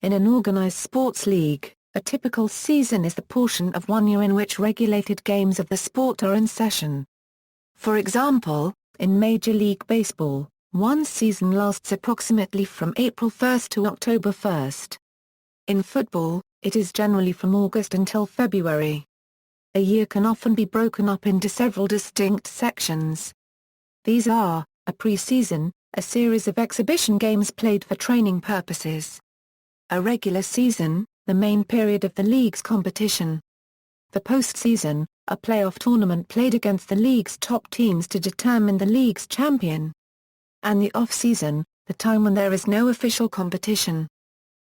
In an organized sports league, a typical season is the portion of 1 year in which regulated games of the sport are in session. For example, in Major League Baseball, one season lasts approximately from April 1 to October 1. In football, it is generally from August until February. A year can often be broken up into several distinct sections. These are, a preseason, a series of exhibition games played for training purposes. A regular season, the main period of the league's competition. The postseason, a playoff tournament played against the league's top teams to determine the league's champion. And the offseason, the time when there is no official competition.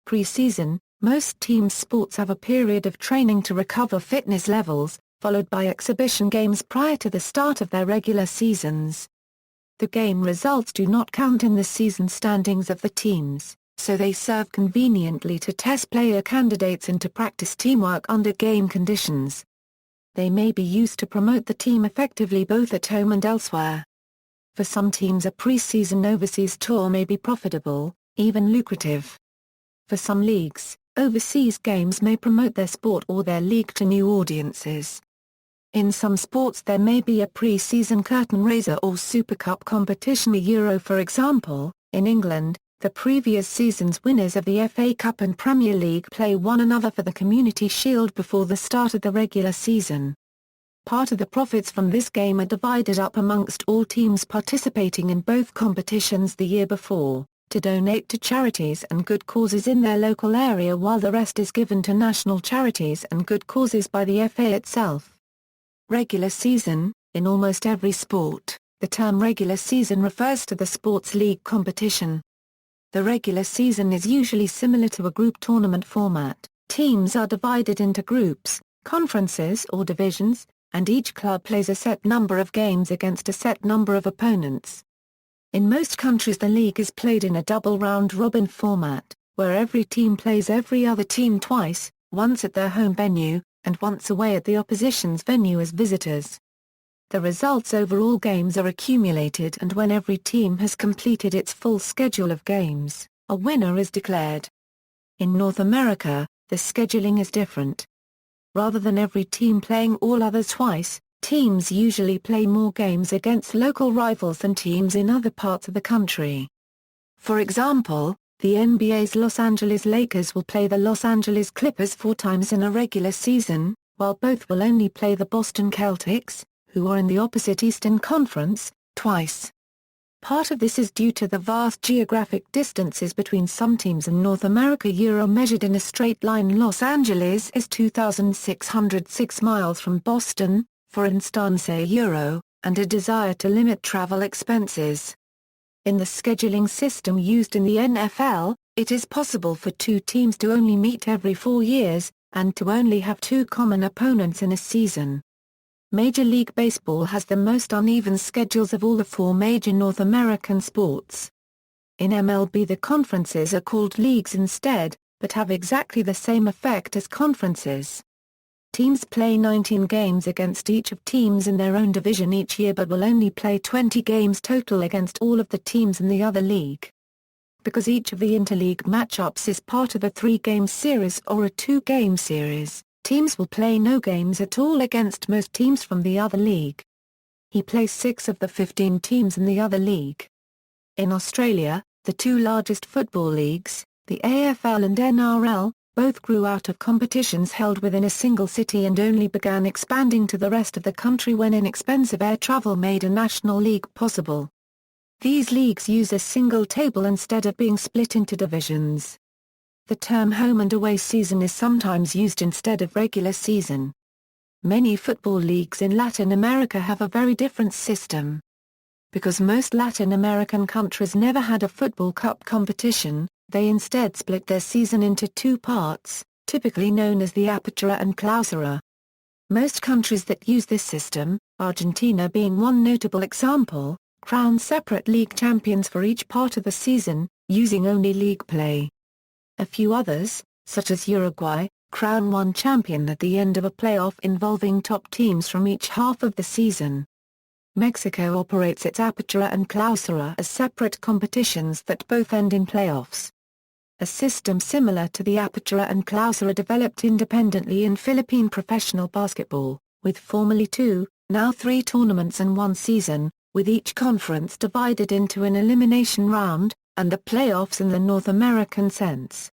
Preseason, most team sports have a period of training to recover fitness levels, followed by exhibition games prior to the start of their regular seasons. The game results do not count in the season standings of the teams, so they serve conveniently to test player candidates and to practice teamwork under game conditions. They may be used to promote the team effectively both at home and elsewhere. For some teams a preseason overseas tour may be profitable, even lucrative. For some leagues, overseas games may promote their sport or their league to new audiences. In some sports there may be a pre-season curtain raiser or Super Cup competition. For example, in England, the previous season's winners of the FA Cup and Premier League play one another for the Community Shield before the start of the regular season. Part of the profits from this game are divided up amongst all teams participating in both competitions the year before, to donate to charities and good causes in their local area, while the rest is given to national charities and good causes by the FA itself. Regular season. In almost every sport, the term regular season refers to the sports league competition. The regular season is usually similar to a group tournament format. Teams are divided into groups, conferences or divisions, and each club plays a set number of games against a set number of opponents. In most countries the league is played in a double round-robin format, where every team plays every other team twice, once at their home venue, and once away at the opposition's venue as visitors. The results over all games are accumulated, and when every team has completed its full schedule of games, a winner is declared. In North America, the scheduling is different. Rather than every team playing all others twice, teams usually play more games against local rivals than teams in other parts of the country. For example, the NBA's Los Angeles Lakers will play the Los Angeles Clippers 4 times in a regular season, while both will only play the Boston Celtics, who are in the opposite Eastern Conference, twice. Part of this is due to the vast geographic distances between some teams in North America. Measured in a straight line, Los Angeles is 2,606 miles from Boston, for instance, and a desire to limit travel expenses. In the scheduling system used in the NFL, it is possible for 2 teams to only meet every 4 years, and to only have 2 common opponents in a season. Major League Baseball has the most uneven schedules of all the 4 major North American sports. In MLB the conferences are called leagues instead, but have exactly the same effect as conferences. Teams play 19 games against each of teams in their own division each year, but will only play 20 games total against all of the teams in the other league. Because each of the interleague matchups is part of a 3-game series or a 2-game series, teams will play no games at all against most teams from the other league. He plays 6 of the 15 teams in the other league. In Australia, the 2 largest football leagues, the AFL and NRL, both grew out of competitions held within a single city and only began expanding to the rest of the country when inexpensive air travel made a national league possible. These leagues use a single table instead of being split into divisions. The term home and away season is sometimes used instead of regular season. Many football leagues in Latin America have a very different system. Because most Latin American countries never had a football cup competition, they instead split their season into 2 parts, typically known as the Apertura and Clausura. Most countries that use this system, Argentina being one notable example, crown separate league champions for each part of the season, using only league play. A few others, such as Uruguay, crown one champion at the end of a playoff involving top teams from each half of the season. Mexico operates its Apertura and Clausura as separate competitions that both end in playoffs. a system similar to the apertura and clausura developed independently in Philippine professional basketball, with formerly 2, now 3 tournaments in one season, with each conference divided into an elimination round, and the playoffs in the North American sense.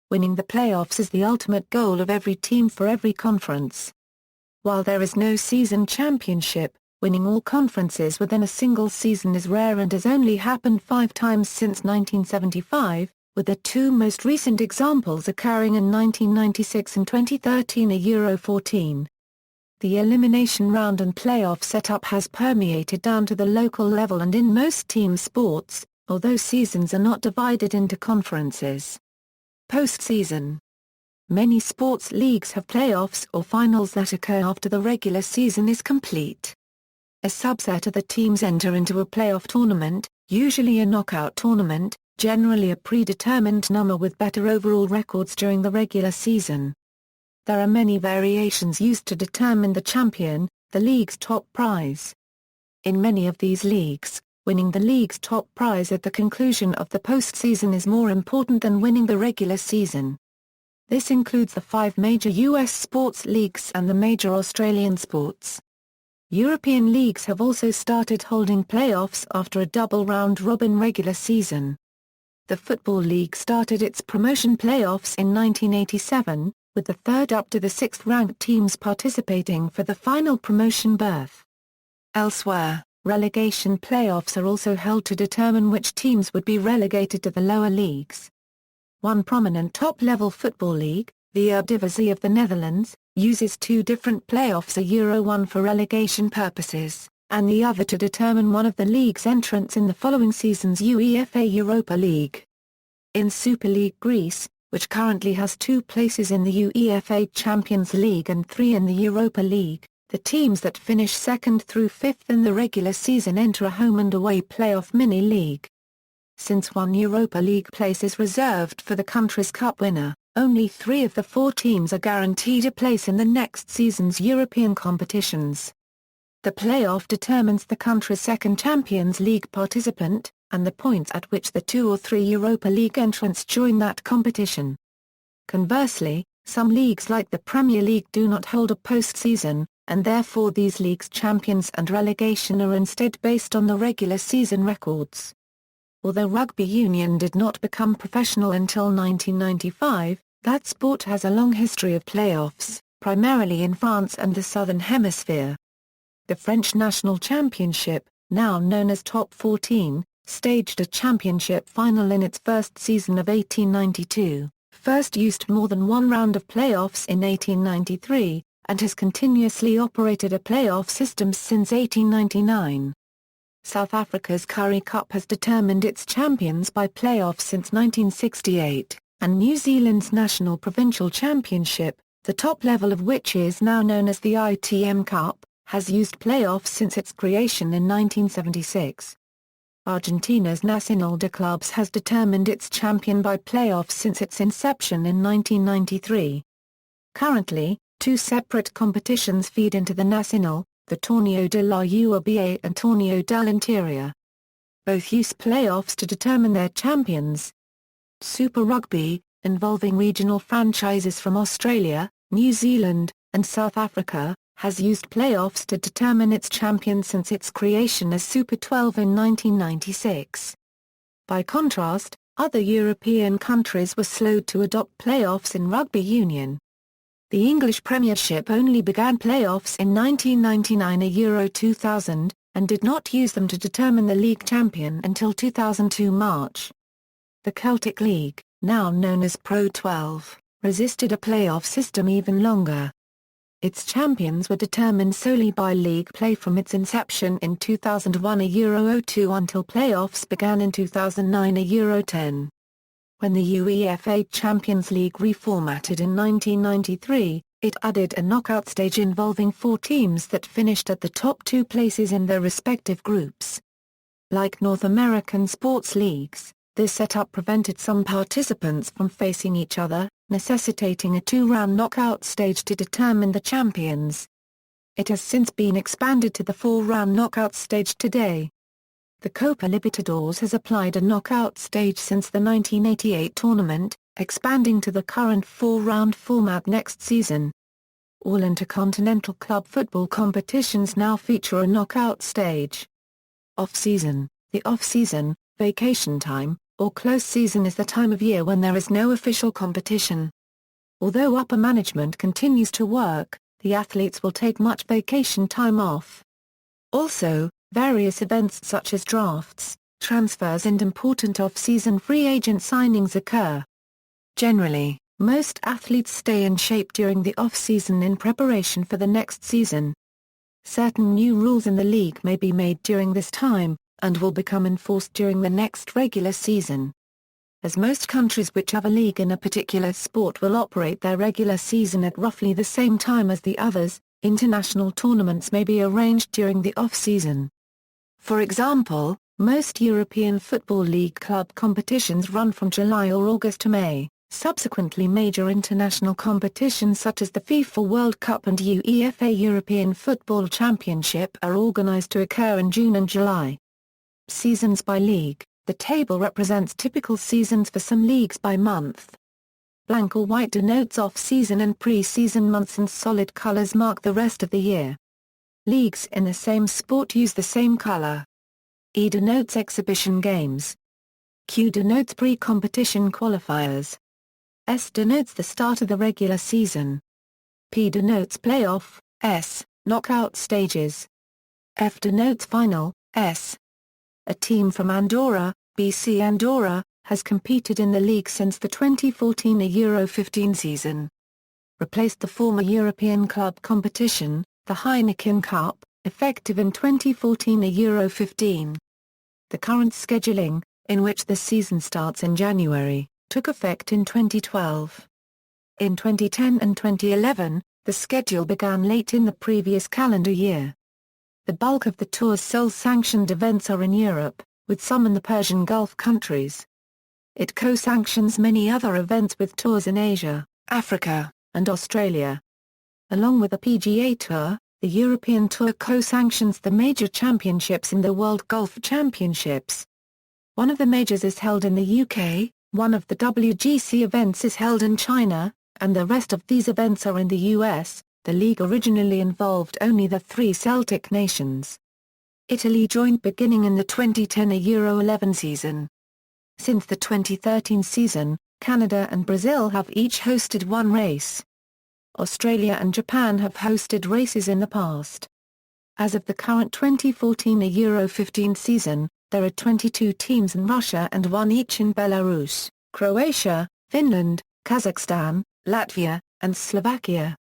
Winning the playoffs is the ultimate goal of every team for every conference. While there is no season championship, winning all conferences within a single season is rare and has only happened 5 times since 1975, with the 2 most recent examples occurring in 1996 and 2013 at Euro 14. The elimination round and playoff setup has permeated down to the local level and in most team sports, although seasons are not divided into conferences. Postseason. Many sports leagues have playoffs or finals that occur after the regular season is complete. A subset of the teams enter into a playoff tournament, usually a knockout tournament, generally a predetermined number with better overall records during the regular season. There are many variations used to determine the champion, the league's top prize. In many of these leagues, winning the league's top prize at the conclusion of the postseason is more important than winning the regular season. This includes the 5 major U.S. sports leagues and the major Australian sports. European leagues have also started holding playoffs after a double round-robin regular season. The Football League started its promotion playoffs in 1987, with the 3rd up to the 6th-ranked teams participating for the final promotion berth. Elsewhere, relegation playoffs are also held to determine which teams would be relegated to the lower leagues. One prominent top-level football league, the Eredivisie of the Netherlands, uses 2 different playoffs, a Euro 1 for relegation purposes, and the other to determine one of the league's entrants in the following season's UEFA Europa League. In Super League Greece, which currently has 2 places in the UEFA Champions League and 3 in the Europa League, the teams that finish 2nd through 5th in the regular season enter a home and away playoff mini-league. Since one Europa League place is reserved for the country's cup winner, only 3 of the 4 teams are guaranteed a place in the next season's European competitions. The playoff determines the country's second Champions League participant, and the points at which the 2 or 3 Europa League entrants join that competition. Conversely, some leagues like the Premier League do not hold a postseason, and therefore these leagues' champions and relegation are instead based on the regular season records. Although rugby union did not become professional until 1995, that sport has a long history of playoffs, primarily in France and the Southern Hemisphere. The French National Championship, now known as Top 14, staged a championship final in its first season of 1892, first used more than one round of playoffs in 1893, and has continuously operated a playoff system since 1899. South Africa's Currie Cup has determined its champions by playoffs since 1968, and New Zealand's National Provincial Championship, the top level of which is now known as the ITM Cup, has used playoffs since its creation in 1976. Argentina's Nacional de Clubes has determined its champion by playoffs since its inception in 1993. Currently, 2 separate competitions feed into the Nacional, the Torneo de la UABA and Torneo del Interior. Both use playoffs to determine their champions. Super Rugby, involving regional franchises from Australia, New Zealand, and South Africa, has used playoffs to determine its champion since its creation as Super 12 in 1996. By contrast, other European countries were slow to adopt playoffs in rugby union. The English Premiership only began playoffs in 1999 at Euro 2000, and did not use them to determine the league champion until 2002 March. The Celtic League, now known as Pro 12, resisted a playoff system even longer. Its champions were determined solely by league play from its inception in 2001 at Euro 02 until playoffs began in 2009 at Euro 10. When the UEFA Champions League reformatted in 1993, it added a knockout stage involving 4 teams that finished at the top 2 places in their respective groups. Like North American sports leagues, this setup prevented some participants from facing each other, necessitating a 2-round knockout stage to determine the champions. It has since been expanded to the 4-round knockout stage today. The Copa Libertadores has applied a knockout stage since the 1988 tournament, expanding to the current 4-round format next season. All intercontinental club football competitions now feature a knockout stage. Off-season. The off-season, vacation time, or close season is the time of year when there is no official competition. Although upper management continues to work, the athletes will take much vacation time off. Also, various events such as drafts, transfers and important off-season free agent signings occur. Generally, most athletes stay in shape during the off-season in preparation for the next season. Certain new rules in the league may be made during this time, and will become enforced during the next regular season. As most countries which have a league in a particular sport will operate their regular season at roughly the same time as the others, international tournaments may be arranged during the off-season. For example, most European Football League club competitions run from July or August to May. Subsequently, major international competitions such as the FIFA World Cup and UEFA European Football Championship are organized to occur in June and July. Seasons by league. The table represents typical seasons for some leagues by month. Blank or white denotes off-season and pre-season months, and solid colors mark the rest of the year. Leagues in the same sport use the same color. E denotes exhibition games. Q denotes pre-competition qualifiers. S denotes the start of the regular season. P denotes playoff, S, knockout stages. F denotes final, S. A team from Andorra, BC Andorra, has competed in the league since the 2014 Euro 15 season. Replaced the former European club competition, the Heineken Cup, effective in 2014 Euro 15. The current scheduling, in which the season starts in January, took effect in 2012. In 2010 and 2011, the schedule began late in the previous calendar year. The bulk of the tour's sole sanctioned events are in Europe, with some in the Persian Gulf countries. It co-sanctions many other events with tours in Asia, Africa, and Australia. Along with the PGA Tour, the European Tour co-sanctions the major championships in the World Golf Championships. One of the majors is held in the UK, one of the WGC events is held in China, and the rest of these events are in the US. The league originally involved only the three Celtic nations. Italy joined beginning in the 2010 Euro 11 season. Since the 2013 season, Canada and Brazil have each hosted one race. Australia and Japan have hosted races in the past. As of the current 2014 Euro 15 season, there are 22 teams in Russia and one each in Belarus, Croatia, Finland, Kazakhstan, Latvia, and Slovakia.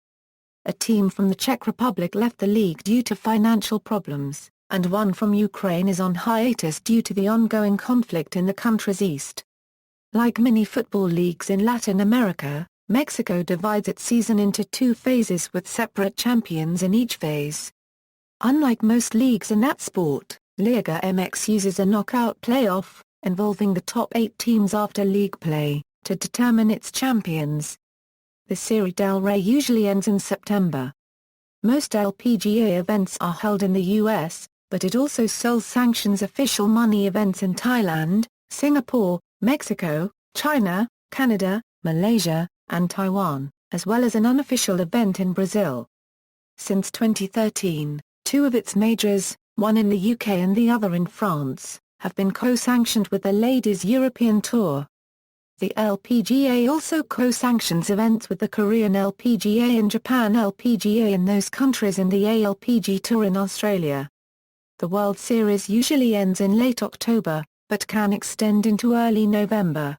A team from the Czech Republic left the league due to financial problems, and one from Ukraine is on hiatus due to the ongoing conflict in the country's east. Like many football leagues in Latin America, Mexico divides its season into two phases with separate champions in each phase. Unlike most leagues in that sport, Liga MX uses a knockout playoff, involving the top 8 teams after league play, to determine its champions. The Serie del Rey usually ends in September. Most LPGA events are held in the US, but it also sole sanctions official money events in Thailand, Singapore, Mexico, China, Canada, Malaysia, and Taiwan, as well as an unofficial event in Brazil. Since 2013, 2 of its majors, one in the UK and the other in France, have been co-sanctioned with the Ladies European Tour. The LPGA also co-sanctions events with the Korean LPGA and Japan LPGA in those countries and the ALPG Tour in Australia. The World Series usually ends in late October, but can extend into early November.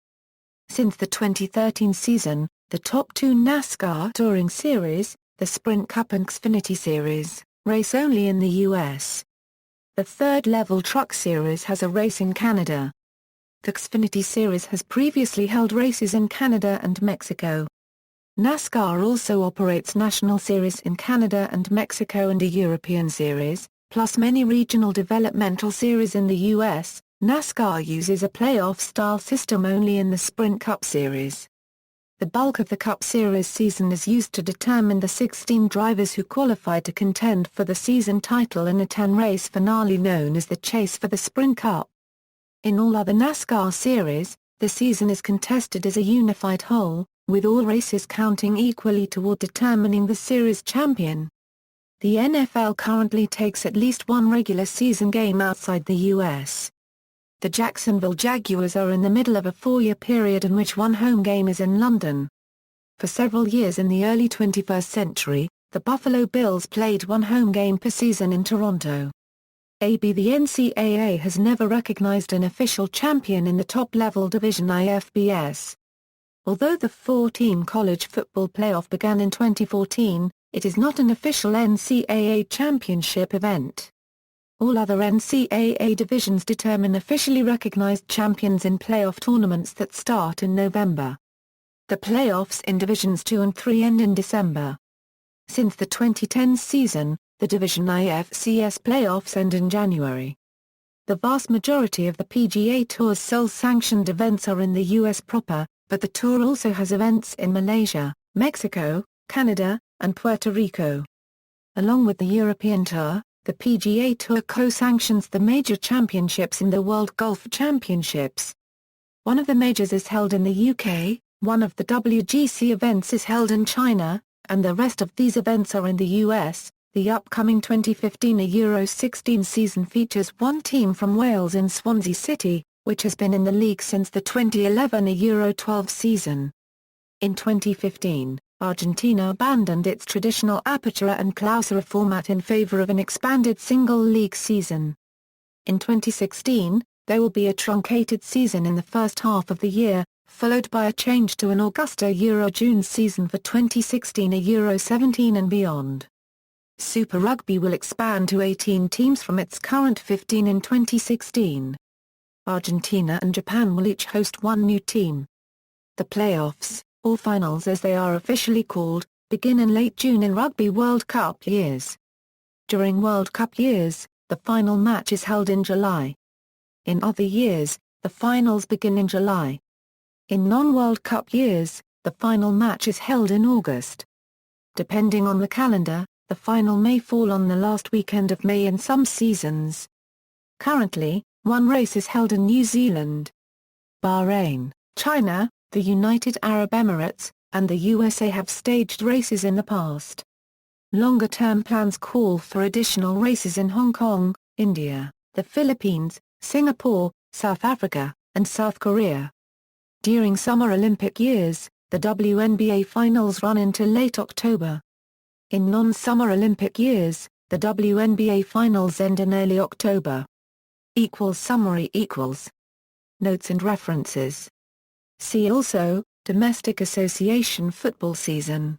Since the 2013 season, the top 2 NASCAR Touring Series, the Sprint Cup and Xfinity Series, race only in the US. The third-level Truck Series has a race in Canada. The Xfinity Series has previously held races in Canada and Mexico. NASCAR also operates National Series in Canada and Mexico and a European Series, plus many regional developmental series in the US. NASCAR uses a playoff-style system only in the Sprint Cup Series. The bulk of the Cup Series season is used to determine the 16 drivers who qualify to contend for the season title in a 10-race finale known as the Chase for the Sprint Cup. In all other NASCAR series, the season is contested as a unified whole, with all races counting equally toward determining the series champion. The NFL currently takes at least one regular season game outside the U.S. The Jacksonville Jaguars are in the middle of a 4-year period in which one home game is in London. For several years in the early 21st century, the Buffalo Bills played one home game per season in Toronto. The NCAA has never recognized an official champion in the top-level division IFBS. Although the 4-team college football playoff began in 2014, it is not an official NCAA championship event. All other NCAA divisions determine officially recognized champions in playoff tournaments that start in November. The playoffs in Divisions 2 and 3 end in December. Since the 2010 season, the Division IFCS playoffs end in January. The vast majority of the PGA Tour's sole sanctioned events are in the U.S. proper, but the Tour also has events in Malaysia, Mexico, Canada, and Puerto Rico. Along with the European Tour, the PGA Tour co-sanctions the major championships in the World Golf Championships. One of the majors is held in the UK, one of the WGC events is held in China, and the rest of these events are in the US. The upcoming 2015 Euro 16 season features one team from Wales in Swansea City, which has been in the league since the 2011 Euro 12 season. In 2015, Argentina abandoned its traditional Apertura and Clausura format in favor of an expanded single-league season. In 2016, there will be a truncated season in the first half of the year, followed by a change to an Augusta Euro-June season for 2016 Euro 17 and beyond. Super Rugby will expand to 18 teams from its current 15 in 2016. Argentina and Japan will each host one new team. The playoffs, or finals as they are officially called, begin in late June in Rugby World Cup years. During World Cup years, the final match is held in July. In other years, the finals begin in July. In non-World Cup years, the final match is held in August. Depending on the calendar, the final may fall on the last weekend of May in some seasons. Currently, one race is held in New Zealand. Bahrain, China, the United Arab Emirates, and the USA have staged races in the past. Longer-term plans call for additional races in Hong Kong, India, the Philippines, Singapore, South Africa, and South Korea. During Summer Olympic years, the WNBA finals run into late October. In non-Summer Olympic years, the WNBA finals end in early October. Summary Notes and references. See also, Domestic Association Football Season.